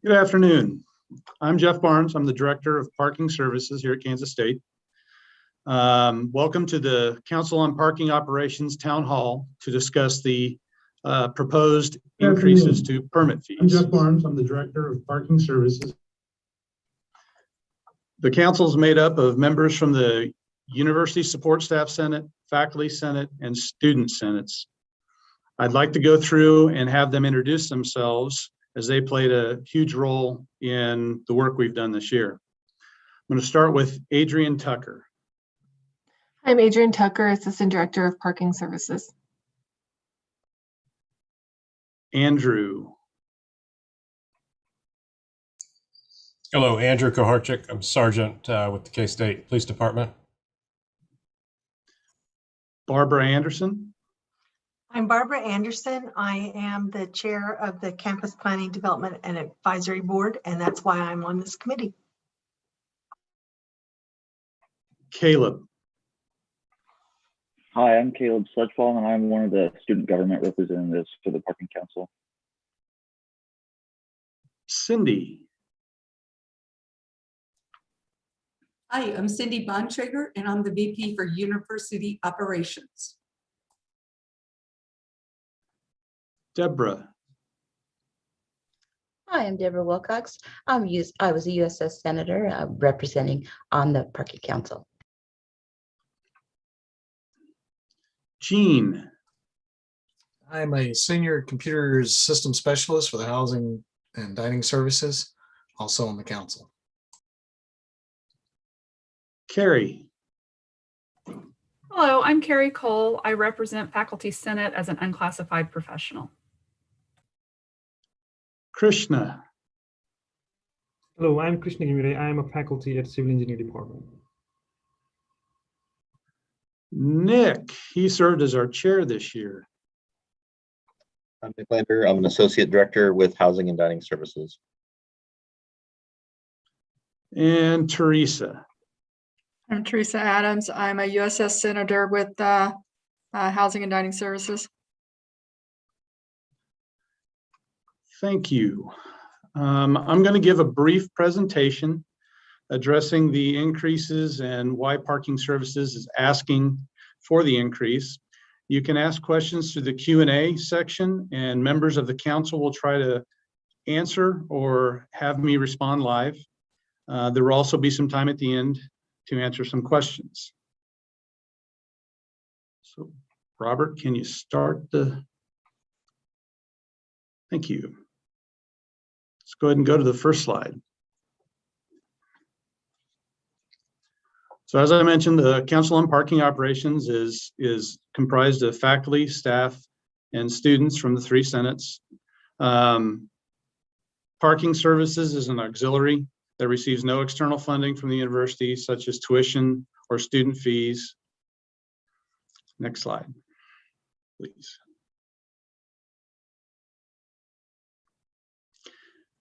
Good afternoon. I'm Jeff Barnes. I'm the Director of Parking Services here at Kansas State. Welcome to the Council on Parking Operations Town Hall to discuss the proposed increases to permit fees. I'm Jeff Barnes. I'm the Director of Parking Services. The council is made up of members from the University Support Staff Senate, Faculty Senate, and Student Senates. I'd like to go through and have them introduce themselves, as they played a huge role in the work we've done this year. I'm going to start with Adrienne Tucker. I'm Adrienne Tucker, Assistant Director of Parking Services. Andrew. Hello, Andrew Koharchik. I'm Sergeant with the K-State Police Department. Barbara Anderson. I'm Barbara Anderson. I am the chair of the Campus Planning Development and Advisory Board, and that's why I'm on this committee. Caleb. Hi, I'm Caleb Sledgefall, and I'm one of the student government representatives for the Parking Council. Cindy. Hi, I'm Cindy Bontrager, and I'm the VP for University Operations. Deborah. Hi, I'm Deborah Wilcox. I was a USS Senator representing on the Parking Council. Jean. I'm a senior computer system specialist for the Housing and Dining Services, also on the council. Carrie. Hello, I'm Carrie Cole. I represent Faculty Senate as an unclassified professional. Krishna. Hello, I'm Krishna Gimire. I am a faculty at Civil Engineering Department. Nick. He served as our chair this year. I'm Nick Lander. I'm an associate director with Housing and Dining Services. And Teresa. I'm Teresa Adams. I'm a USS Senator with Housing and Dining Services. Thank you. I'm going to give a brief presentation addressing the increases and why Parking Services is asking for the increase. You can ask questions through the Q&A section, and members of the council will try to answer or have me respond live. There will also be some time at the end to answer some questions. So, Robert, can you start the... Thank you. Let's go ahead and go to the first slide. So as I mentioned, the Council on Parking Operations is comprised of faculty, staff, and students from the three senates. Parking Services is an auxiliary that receives no external funding from the university, such as tuition or student fees. Next slide, please.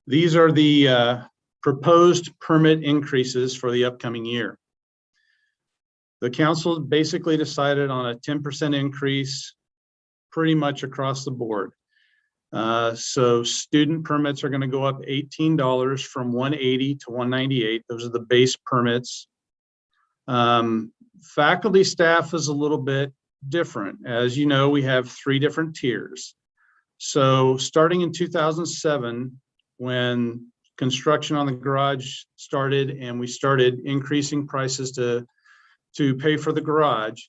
These are the proposed permit increases for the upcoming year. The council basically decided on a 10% increase pretty much across the board. So student permits are going to go up $18 from $180 to $198. Those are the base permits. Faculty staff is a little bit different. As you know, we have three different tiers. So starting in 2007, when construction on the garage started and we started increasing prices to pay for the garage,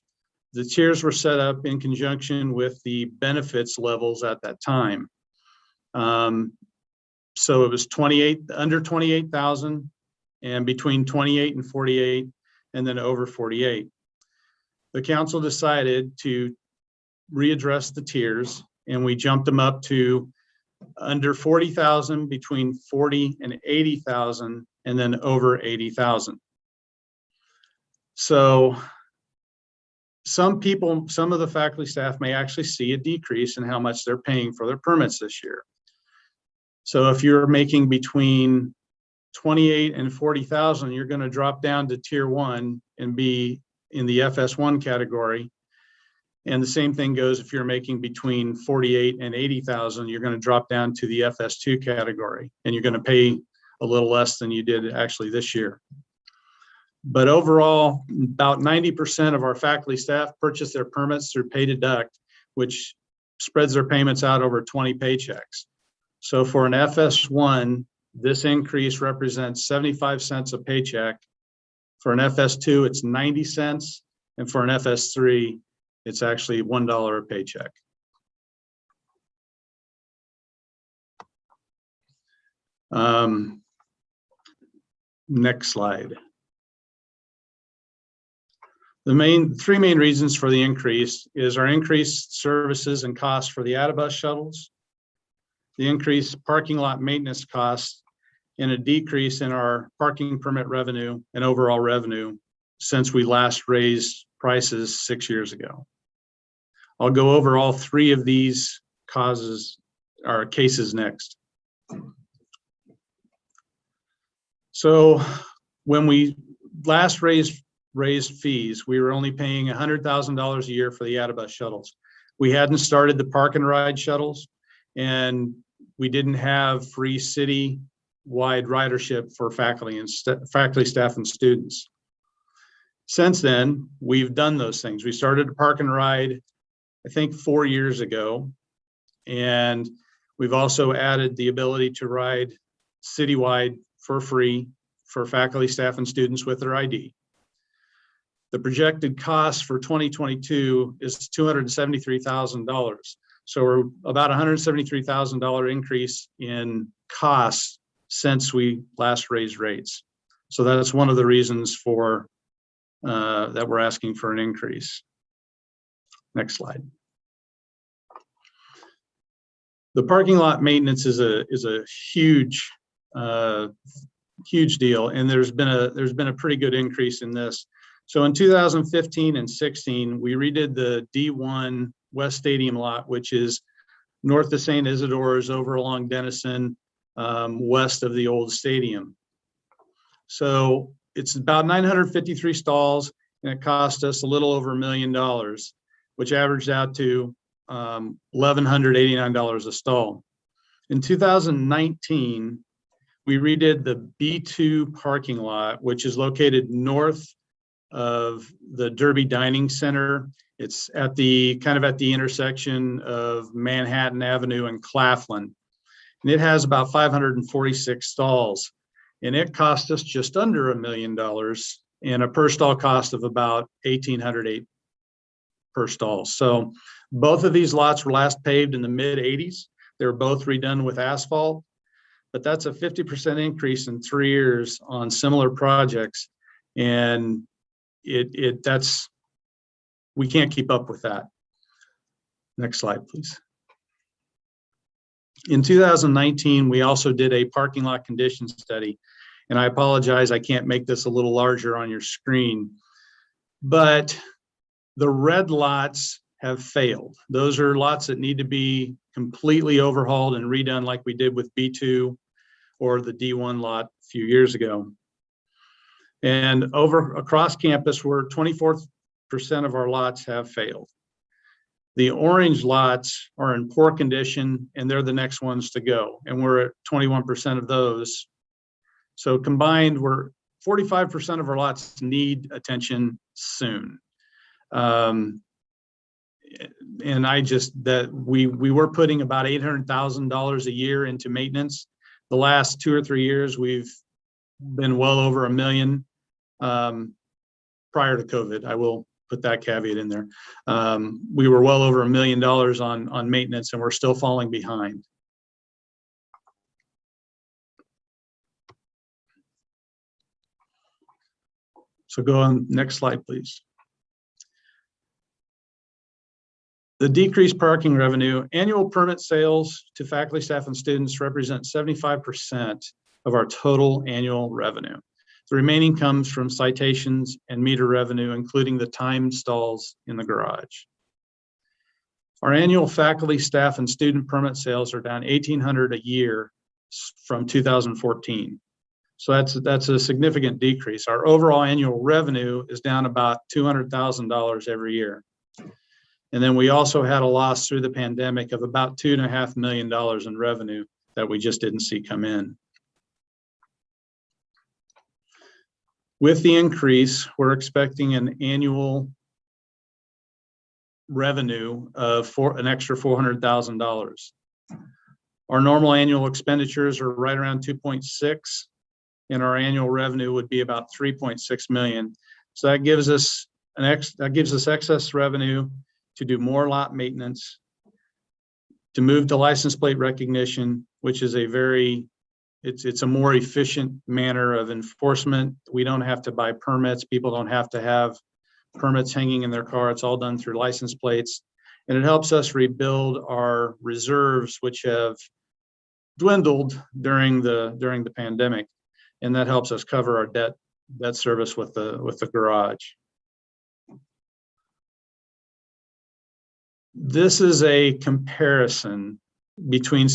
the tiers were set up in conjunction with the benefits levels at that time. So it was under 28,000 and between 28 and 48, and then over 48. The council decided to readdress the tiers, and we jumped them up to under 40,000, between 40 and 80,000, and then over 80,000. So some of the faculty staff may actually see a decrease in how much they're paying for their permits this year. So if you're making between 28 and 40,000, you're going to drop down to tier 1 and be in the FS1 category. And the same thing goes if you're making between 48 and 80,000, you're going to drop down to the FS2 category, and you're going to pay a little less than you did actually this year. But overall, about 90% of our faculty staff purchase their permits through pay deduct, which spreads their payments out over 20 paychecks. So for an FS1, this increase represents 75 cents a paycheck. For an FS2, it's 90 cents. And for an FS3, it's actually $1 a paycheck. Next slide. The three main reasons for the increase is our increased services and costs for the AdaBus shuttles, the increased parking lot maintenance costs, and a decrease in our parking permit revenue and overall revenue since we last raised prices 6 years ago. I'll go over all three of these cases next. So when we last raised fees, we were only paying $100,000 a year for the AdaBus shuttles. We hadn't started the park and ride shuttles, and we didn't have free city-wide ridership for faculty, staff, and students. Since then, we've done those things. We started a park and ride, I think 4 years ago, and we've also added the ability to ride citywide for free for faculty, staff, and students with their ID. The projected cost for 2022 is $273,000. So we're about $173,000 increase in costs since we last raised rates. So that's one of the reasons for that we're asking for an increase. Next slide. The parking lot maintenance is a huge deal, and there's been a pretty good increase in this. So in 2015 and 16, we redid the D1 West Stadium lot, which is north of St. Isidore's, over along Denison, west of the old stadium. So it's about 953 stalls, and it cost us a little over $1 million, which averaged out to $1,189 a stall. In 2019, we redid the B2 parking lot, which is located north of the Derby Dining Center. It's at the intersection of Manhattan Avenue and Claflin. And it has about 546 stalls. And it cost us just under $1 million and a per stall cost of about $1,808 per stall. So both of these lots were last paved in the mid-'80s. They were both redone with asphalt, but that's a 50% increase in 3 years on similar projects. And we can't keep up with that. Next slide, please. In 2019, we also did a parking lot condition study, and I apologize, I can't make this a little larger on your screen, but the red lots have failed. Those are lots that need to be completely overhauled and redone like we did with B2 or the D1 lot a few years ago. And across campus, we're 24% of our lots have failed. The orange lots are in poor condition, and they're the next ones to go. And we're at 21% of those. So combined, 45% of our lots need attention soon. And we were putting about $800,000 a year into maintenance. The last 2 or 3 years, we've been well over $1 million prior to COVID. I will put that caveat in there. We were well over $1 million on maintenance, and we're still falling behind. So go on, next slide, please. The decreased parking revenue, annual permit sales to faculty, staff, and students represent 75% of our total annual revenue. The remaining comes from citations and meter revenue, including the timed stalls in the garage. Our annual faculty, staff, and student permit sales are down $1,800 a year from 2014. So that's a significant decrease. Our overall annual revenue is down about $200,000 every year. And then we also had a loss through the pandemic of about $2.5 million in revenue that we just didn't see come in. With the increase, we're expecting an annual revenue of an extra $400,000. Our normal annual expenditures are right around 2.6, and our annual revenue would be about 3.6 million. So that gives us excess revenue to do more lot maintenance, to move to license plate recognition, which is it's a more efficient manner of enforcement. We don't have to buy permits. People don't have to have permits hanging in their car. It's all done through license plates. And it helps us rebuild our reserves, which have dwindled during the pandemic. And that helps us cover our debt service with the garage. This is a comparison between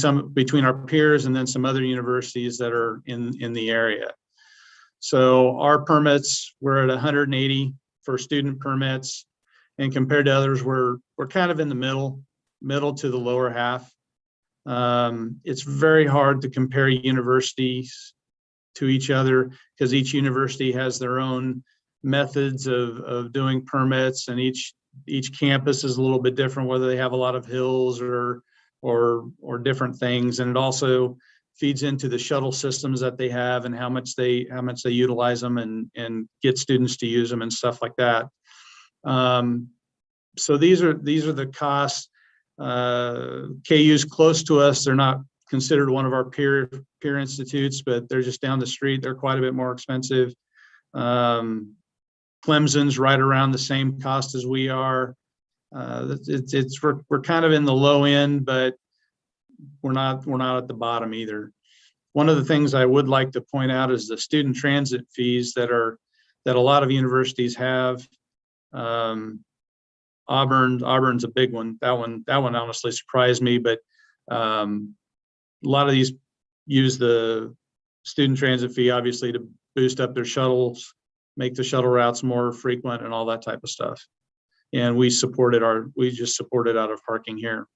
our peers and then some other universities that are in the area. So our permits, we're at 180 for student permits, and compared to others, we're kind of in the middle to the lower half. It's very hard to compare universities to each other because each university has their own methods of doing permits, and each campus is a little bit different, whether they have a lot of hills or different things. And it also feeds into the shuttle systems that they have and how much they utilize them and get students to use them and stuff like that. So these are the costs. KU's close to us. They're not considered one of our peer institutes, but they're just down the street. They're quite a bit more expensive. Clemson's right around the same cost as we are. We're kind of in the low end, but we're not at the bottom either. One of the things I would like to point out is the student transit fees that a lot of universities have. Auburn's a big one. That one honestly surprised me, but a lot of these use the student transit fee obviously to boost up their shuttles, make the shuttle routes more frequent and all that type of stuff. And we just support it out of parking here.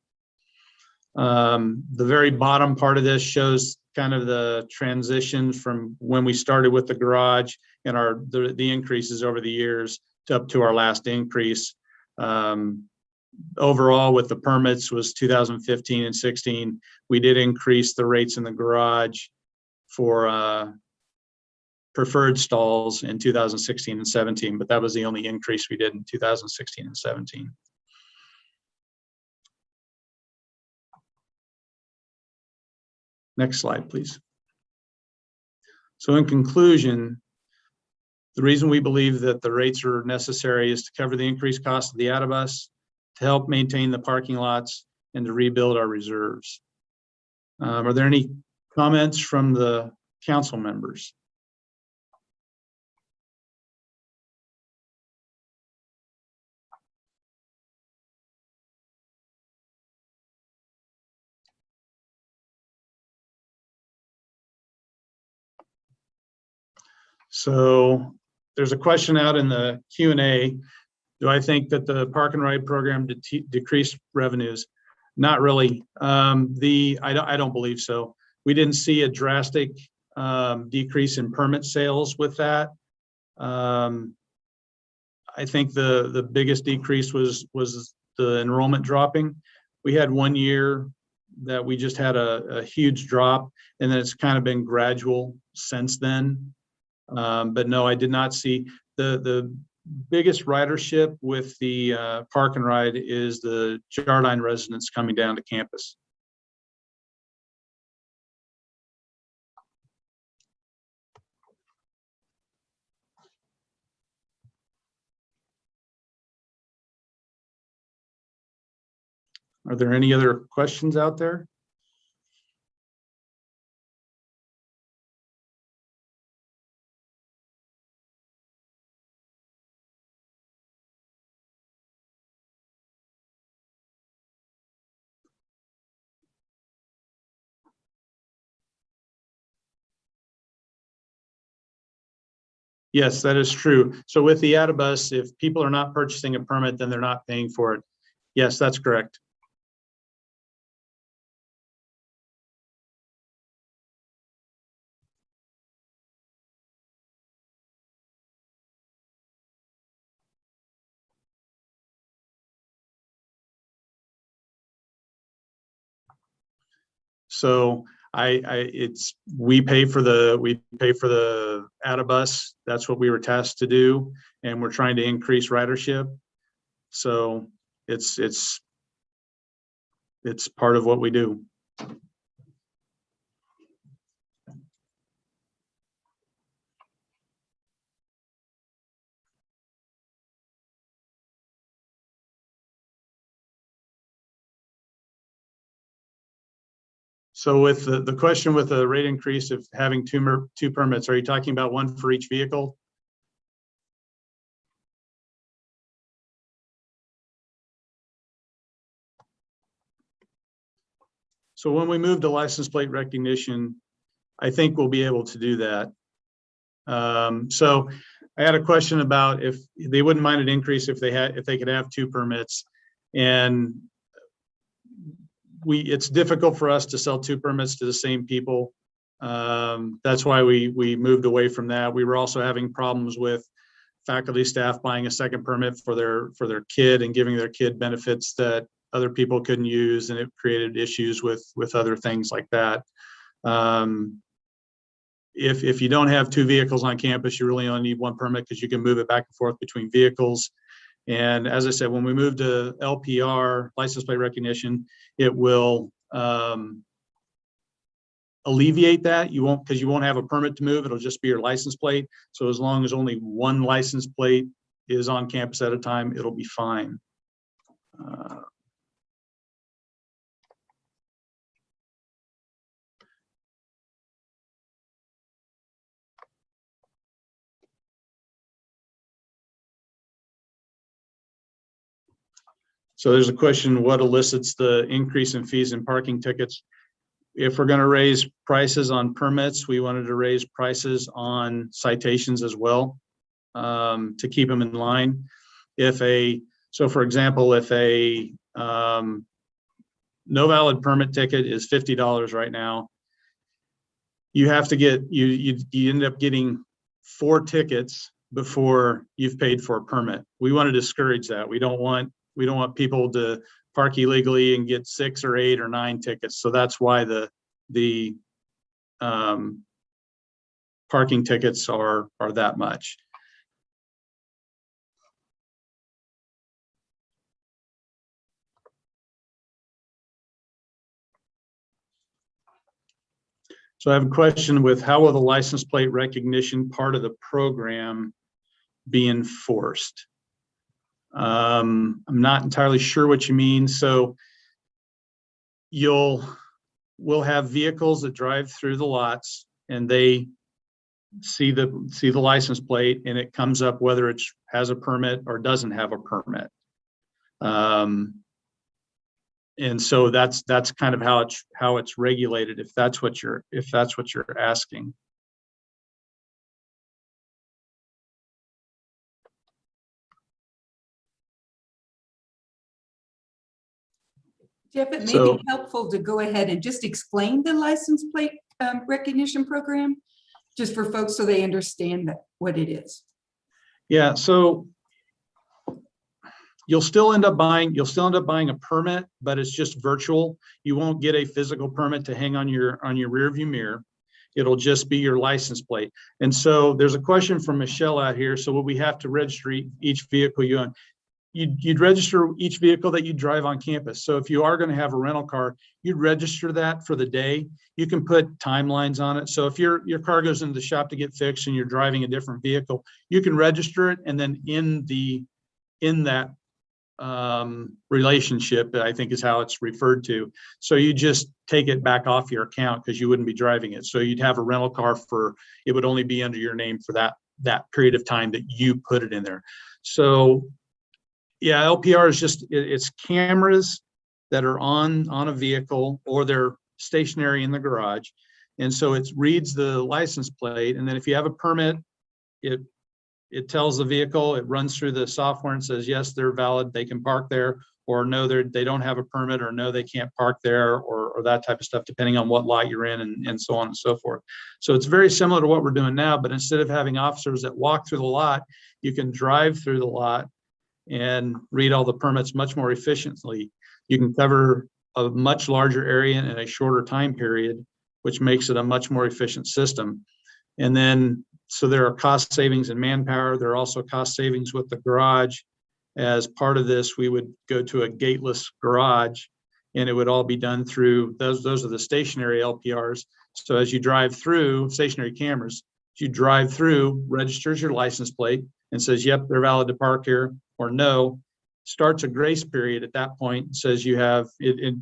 The very bottom part of this shows kind of the transition from when we started with the garage and the increases over the years to up to our last increase. Overall with the permits was 2015 and 16. We did increase the rates in the garage for preferred stalls in 2016 and 17, but that was the only increase we did in 2016 and 17. Next slide, please. So in conclusion, the reason we believe that the rates are necessary is to cover the increased cost of the ADA-bus, to help maintain the parking lots, and to rebuild our reserves. Are there any comments from the council members? So there's a question out in the Q&A. Do I think that the park and ride program decreased revenues? Not really. I don't believe so. We didn't see a drastic decrease in permit sales with that. I think the biggest decrease was the enrollment dropping. We had 1 year that we just had a huge drop, and then it's kind of been gradual since then. But no, I did not see the biggest ridership with the park and ride is the Jardine residents coming down to campus. Are there any other questions out there? Yes, that is true. So with the ADA-bus, if people are not purchasing a permit, then they're not paying for it. Yes, that's correct. So we pay for the AdaBus. That's what we were tasked to do, and we're trying to increase ridership. So it's part of what we do. So with the question with the rate increase of having two permits, are you talking about one for each vehicle? So when we move to license plate recognition, I think we'll be able to do that. So I had a question about if they wouldn't mind an increase if they could have two permits, and it's difficult for us to sell two permits to the same people. That's why we moved away from that. We were also having problems with faculty staff buying a second permit for their kid and giving their kid benefits that other people couldn't use, and it created issues with other things like that. If you don't have two vehicles on campus, you really only need one permit because you can move it back and forth between vehicles. And as I said, when we move to LPR, license plate recognition, it will alleviate that. You won't have a permit to move. It'll just be your license plate. So as long as only one license plate is on campus at a time, it'll be fine. So there's a question, what elicits the increase in fees and parking tickets? If we're going to raise prices on permits, we wanted to raise prices on citations as well, to keep them in line. So for example, if a no valid permit ticket is $50 right now, you have to get, you end up getting 4 tickets before you've paid for a permit. We want to discourage that. We don't want people to park illegally and get 6 or 8 or 9 tickets. So that's why the parking tickets are that much. So I have a question with how will the license plate recognition part of the program be enforced? I'm not entirely sure what you mean. So we'll have vehicles that drive through the lots and they see the license plate and it comes up whether it has a permit or doesn't have a permit. And so that's kind of how it's regulated, if that's what you're asking. Jeff, it may be helpful to go ahead and just explain the license plate recognition program, just for folks so they understand what it is. Yeah, so you'll still end up buying a permit, but it's just virtual. You won't get a physical permit to hang on your rear view mirror. It'll just be your license plate. And so there's a question from Michelle out here. So will we have to register each vehicle you own? You'd register each vehicle that you drive on campus. So if you are going to have a rental car, you'd register that for the day. You can put timelines on it. So if your car goes into the shop to get fixed and you're driving a different vehicle, you can register it, and then in that relationship, I think is how it's referred to. So you just take it back off your account because you wouldn't be driving it. So you'd have a rental car it would only be under your name for that period of time that you put it in there. So yeah, LPR is it's cameras that are on a vehicle, or they're stationary in the garage. And so it reads the license plate. And then if you have a permit, it tells the vehicle, it runs through the software and says, yes, they're valid, they can park there, or no, they don't have a permit, or no, they can't park there, or that type of stuff, depending on what lot you're in, and so on and so forth. So it's very similar to what we're doing now, but instead of having officers that walk through the lot, you can drive through the lot and read all the permits much more efficiently. You can cover a much larger area in a shorter time period, which makes it a much more efficient system. And then, so there are cost savings in manpower. There are also cost savings with the garage. As part of this, we would go to a gateless garage, and it would all be done through, those are the stationary LPRs. So as you drive through, stationary cameras, as you drive through, registers your license plate and says, yep, they're valid to park here, or no, starts a grace period at that point, says you have it.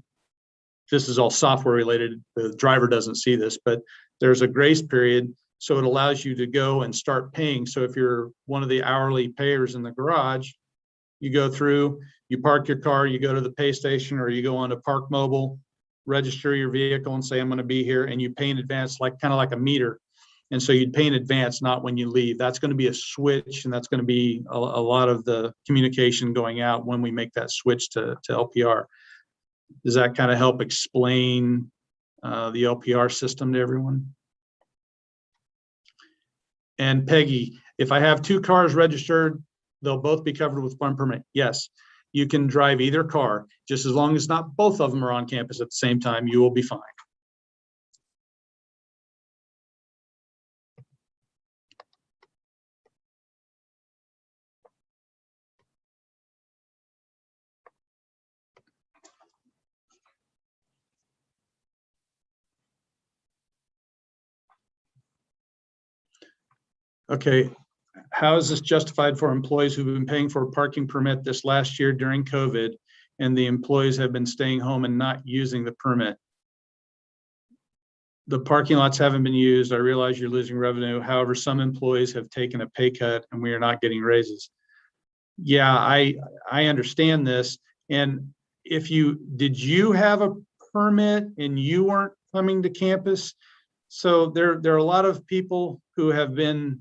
This is all software related. The driver doesn't see this, but there's a grace period. So it allows you to go and start paying. So if you're one of the hourly payers in the garage, you go through, you park your car, you go to the pay station, or you go on to Park Mobile, register your vehicle and say, I'm going to be here, and you pay in advance, like kind of like a meter. And so you'd pay in advance, not when you leave. That's going to be a switch, and that's going to be a lot of the communication going out when we make that switch to LPR. Does that kind of help explain the LPR system to everyone? And Peggy, if I have 2 cars registered, they'll both be covered with one permit. Yes, you can drive either car, just as long as not both of them are on campus at the same time, you will be fine. Okay, how is this justified for employees who've been paying for a parking permit this last year during COVID, and the employees have been staying home and not using the permit? The parking lots haven't been used. I realize you're losing revenue. However, some employees have taken a pay cut and we are not getting raises. Yeah, I understand this. And did you have a permit and you weren't coming to campus? So there are a lot of people who have been,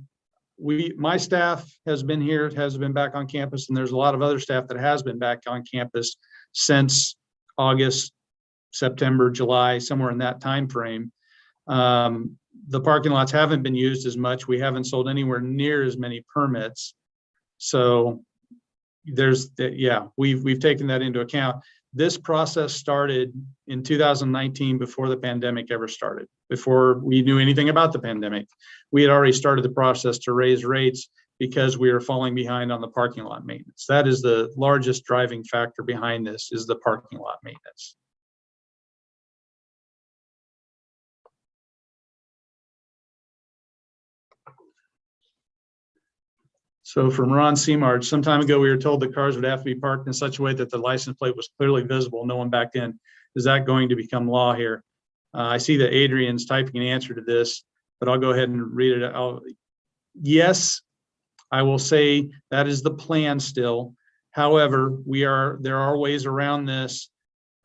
my staff has been here, has been back on campus, and there's a lot of other staff that has been back on campus since August, September, July, somewhere in that time frame. The parking lots haven't been used as much. We haven't sold anywhere near as many permits. So we've taken that into account. This process started in 2019, before the pandemic ever started, before we knew anything about the pandemic. We had already started the process to raise rates because we were falling behind on the parking lot maintenance. That is the largest driving factor behind this, is the parking lot maintenance. So from Ron Seamarch, some time ago, we were told that cars would have to be parked in such a way that the license plate was clearly visible. No one backed in. Is that going to become law here? I see that Adrian's typing an answer to this, but I'll go ahead and read it. Yes, I will say that is the plan still. However, there are ways around this.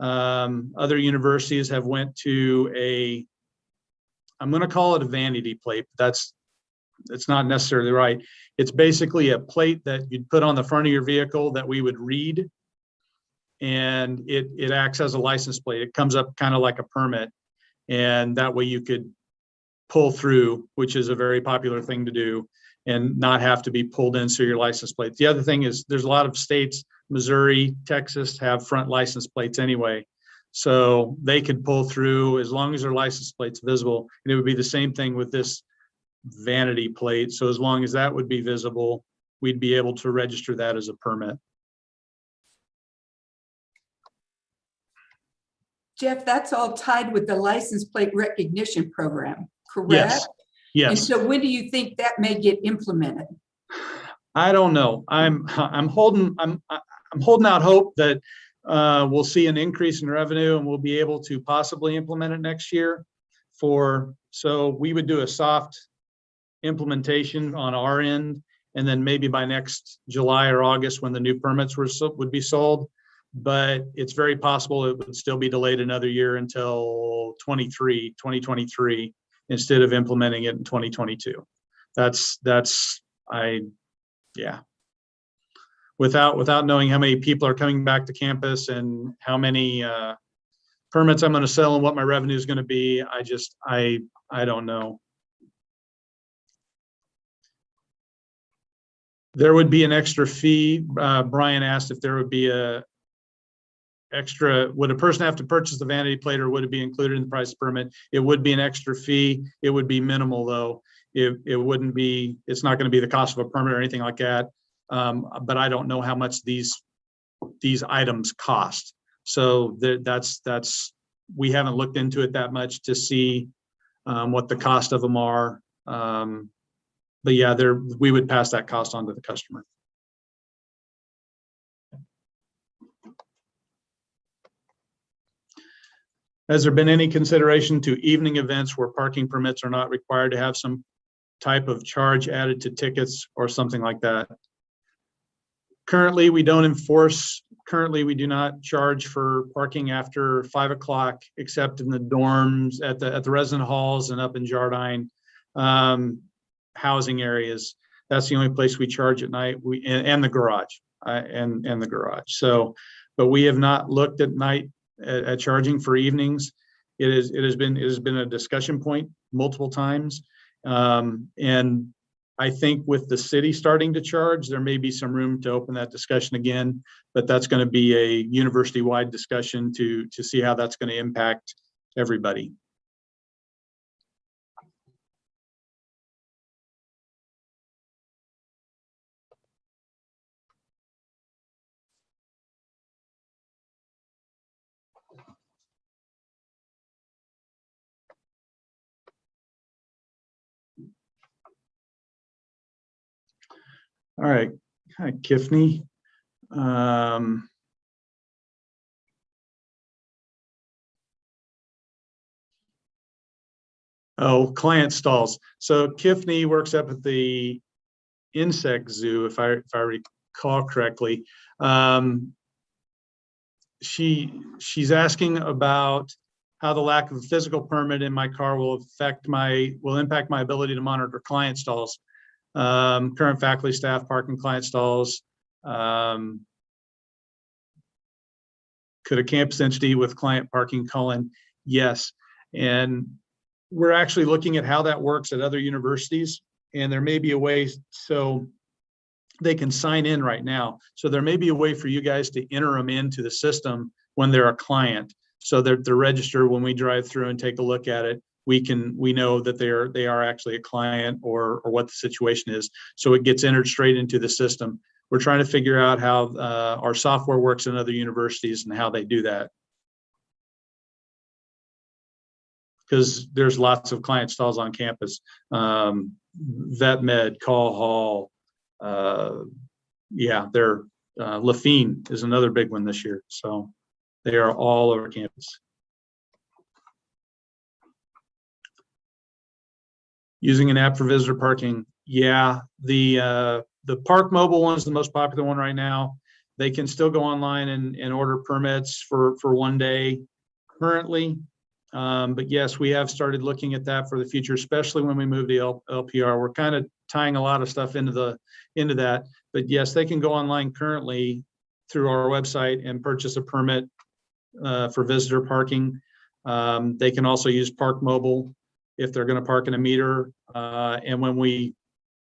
Other universities have went to I'm going to call it a vanity plate, but it's not necessarily right. It's basically a plate that you'd put on the front of your vehicle that we would read, and it acts as a license plate. It comes up kind of like a permit, and that way you could pull through, which is a very popular thing to do, and not have to be pulled in through your license plate. The other thing is there's a lot of states, Missouri, Texas, have front license plates anyway. So they could pull through as long as their license plate's visible. And it would be the same thing with this vanity plate. So as long as that would be visible, we'd be able to register that as a permit. Jeff, that's all tied with the license plate recognition program, correct? Yes. Yes. And so when do you think that may get implemented? I don't know. I'm holding out hope that we'll see an increase in revenue and we'll be able to possibly implement it next year. So we would do a soft implementation on our end, and then maybe by next July or August, when the new permits would be sold. But it's very possible it would still be delayed another year until 2023, instead of implementing it in 2022. without knowing how many people are coming back to campus and how many permits I'm going to sell and what my revenue is going to be, I don't know. There would be an extra fee. Brian asked if there would be would a person have to purchase the vanity plate, or would it be included in the price of permit? It would be an extra fee. It would be minimal though. It wouldn't be, it's not going to be the cost of a permit or anything like that. But I don't know how much these items cost. So that's we haven't looked into it that much to see what the cost of them are. But yeah, we would pass that cost on to the customer. Has there been any consideration to evening events where parking permits are not required to have some type of charge added to tickets or something like that? Currently, we don't enforce, currently we do not charge for parking after 5 o'clock, except in the dorms, at the resident halls and up in Jardine housing areas. That's the only place we charge at night. And the garage, and the garage. So, but we have not looked at night at charging for evenings. It has been a discussion point multiple times. And I think with the city starting to charge, there may be some room to open that discussion again, but that's going to be a university-wide discussion to see how that's going to impact everybody. All right, hi, Kifney. Oh, client stalls. So Kifney works up at the insect zoo, if I recall correctly. She's asking about how the lack of a physical permit in my car will impact my ability to monitor client stalls. Current faculty, staff, parking client stalls. Could a campus entity with client parking call in? Yes. And we're actually looking at how that works at other universities, and there may be a way so they can sign in right now. So there may be a way for you guys to enter them into the system when they're a client, so that they're registered. When we drive through and take a look at it, we know that they are actually a client, or what the situation is. So it gets entered straight into the system. We're trying to figure out how our software works in other universities and how they do that. Because there's lots of client stalls on campus. Vet Med, Call Hall, yeah, Lafine is another big one this year. So they are all over campus. Using an app for visitor parking. Yeah, the Park Mobile one is the most popular one right now. They can still go online and order permits for one day currently. But yes, we have started looking at that for the future, especially when we move to LPR. We're kind of tying a lot of stuff into that. But yes, they can go online currently through our website and purchase a permit for visitor parking. They can also use Park Mobile if they're going to park in a meter. And when we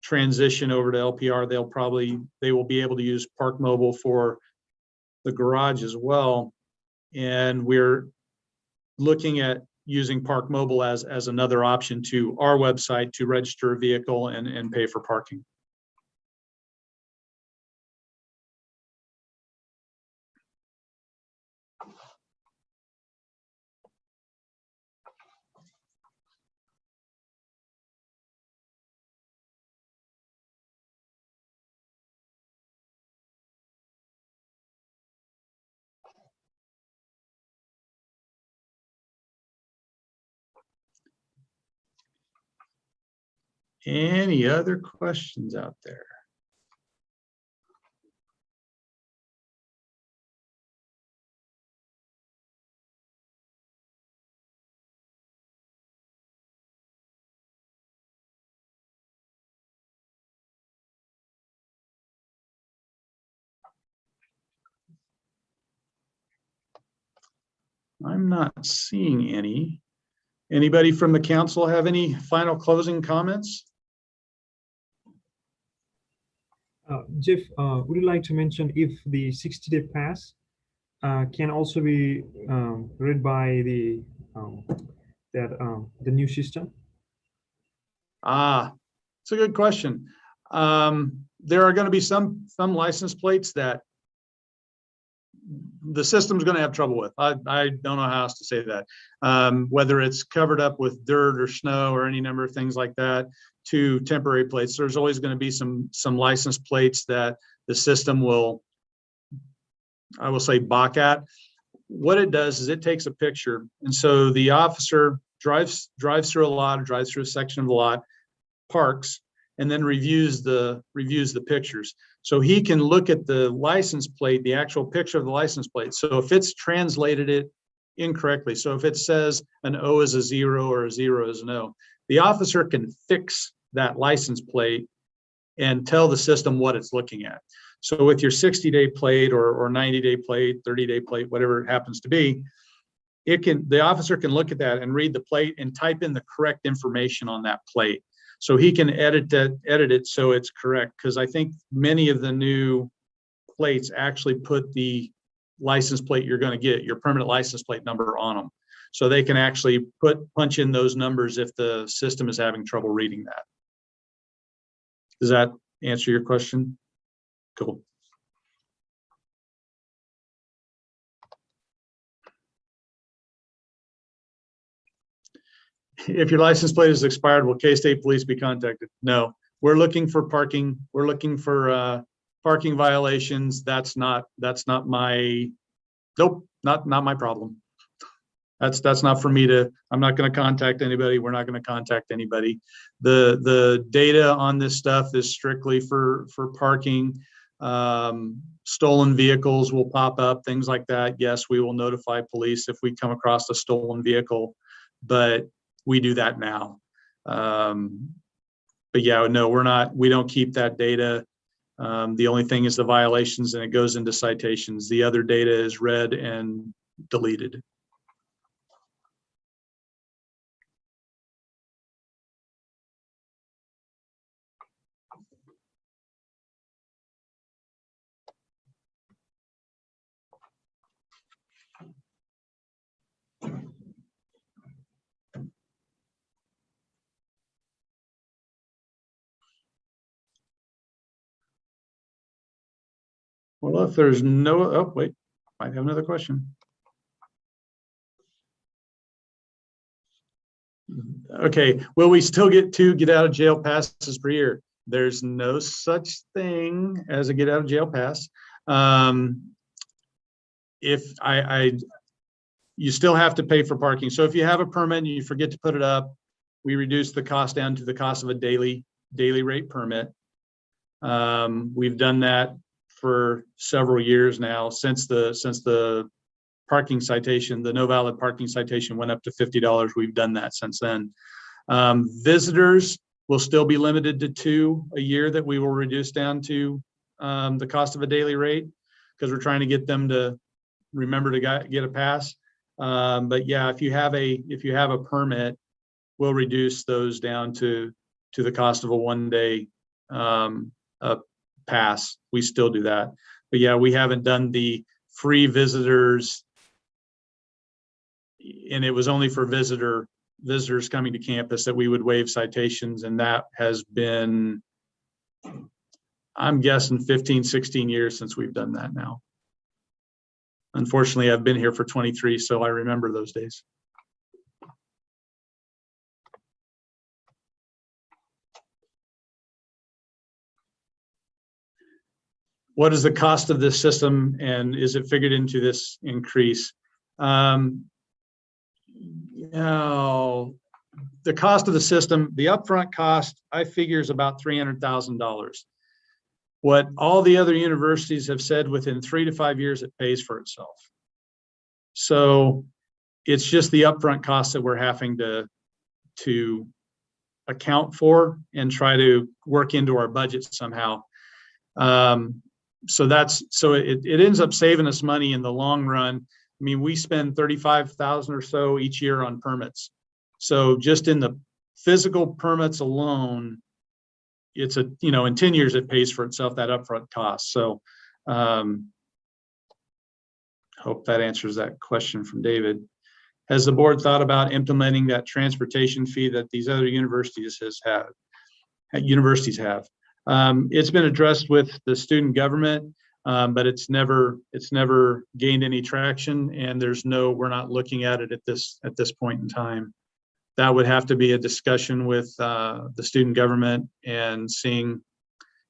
transition over to LPR, they will be able to use Park Mobile for the garage as well. And we're looking at using Park Mobile as another option to our website to register a vehicle and pay for parking. Any other questions out there? I'm not seeing any. Anybody from the council have any final closing comments? Jeff, would you like to mention if the 60-day pass can also be read by the the new system? It's a good question. There are going to be some license plates that the system's going to have trouble with. I don't know how else to say that. Whether it's covered up with dirt or snow or any number of things like that, to temporary plates, there's always going to be some license plates that the system will, I will say, balk at. What it does is it takes a picture, and so the officer drives through a lot, or drives through a section of the lot, parks, and then reviews the pictures. So he can look at the license plate, the actual picture of the license plate. So if it's translated it incorrectly, so if it says an O is a 0 or a 0 is an O, the officer can fix that license plate and tell the system what it's looking at. So with your 60-day plate or 90-day plate, 30-day plate, whatever it happens to be, the officer can look at that and read the plate and type in the correct information on that plate. So he can edit it so it's correct, because I think many of the new plates actually put the license plate you're going to get, your permanent license plate number, on them. So they can actually punch in those numbers if the system is having trouble reading that. Does that answer your question? Cool. If your license plate is expired, will K-State Police be contacted? No, we're looking for parking. We're looking for parking violations. That's not my, nope, not my problem. That's not for me to, I'm not going to contact anybody. We're not going to contact anybody. The data on this stuff is strictly for parking. Stolen vehicles will pop up, things like that. Yes, we will notify police if we come across a stolen vehicle, but we do that now. But yeah, no, we don't keep that data. The only thing is the violations, and it goes into citations. The other data is read and deleted. Well, if there's no, oh, wait, might have another question. Okay, will we still get 2 get out of jail passes per year? There's no such thing as a get out of jail pass. If you still have to pay for parking. So if you have a permit and you forget to put it up, we reduce the cost down to the cost of a daily rate permit. We've done that for several years now, since the parking citation, the no valid parking citation went up to $50. We've done that since then. Visitors will still be limited to 2 a year that we will reduce down to the cost of a daily rate, because we're trying to get them to remember to get a pass. But yeah, if you have a permit, we'll reduce those down to the cost of a 1-day pass. We still do that. But yeah, we haven't done the free visitors, and it was only for visitors coming to campus that we would waive citations, and that has been, I'm guessing, 15, 16 years since we've done that now. Unfortunately, I've been here for 23, so I remember those days. What is the cost of this system, and is it figured into this increase? The cost of the system, the upfront cost, I figure, is about $300,000. What all the other universities have said, within 3 to 5 years, it pays for itself. So it's just the upfront costs that we're having to account for and try to work into our budget somehow. So it ends up saving us money in the long run. I mean, we spend 35,000 or so each year on permits. So just in the physical permits alone, it's a, you know, in 10 years, it pays for itself, that upfront cost. So hope that answers that question from David. Has the board thought about implementing that transportation fee that these other universities have? It's been addressed with the student government, but it's never gained any traction, and we're not looking at it at this point in time. That would have to be a discussion with the student government and seeing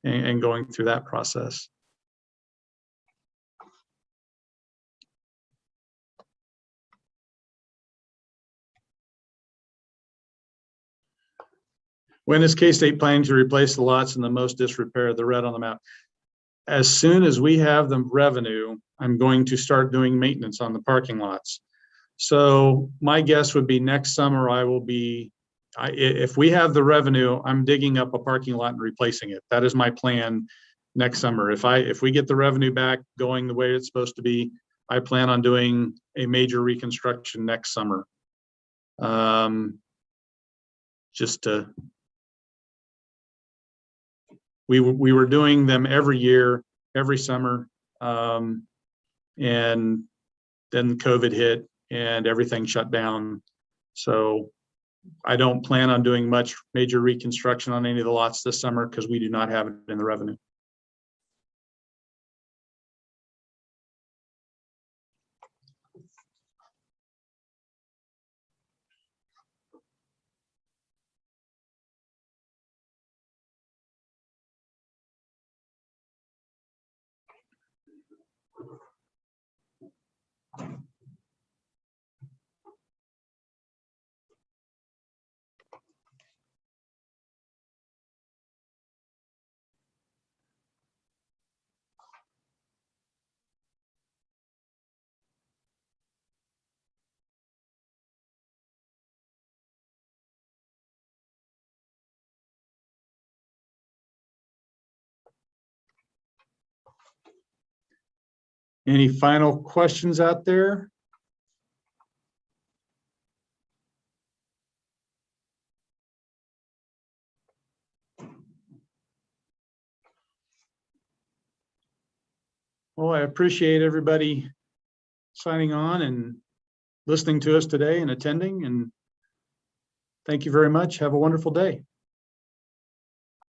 and going through that process. When is K-State planning to replace the lots in the most disrepair, the red on the map? As soon as we have the revenue, I'm going to start doing maintenance on the parking lots. So my guess would be next summer if we have the revenue, I'm digging up a parking lot and replacing it. That is my plan next summer. If we get the revenue back going the way it's supposed to be, I plan on doing a major reconstruction next summer. We were doing them every year, every summer, and then COVID hit and everything shut down. So I don't plan on doing much major reconstruction on any of the lots this summer because we do not have it in the revenue. Any final questions out there? Well, I appreciate everybody signing on and listening to us today and attending, and thank you very much. Have a wonderful day.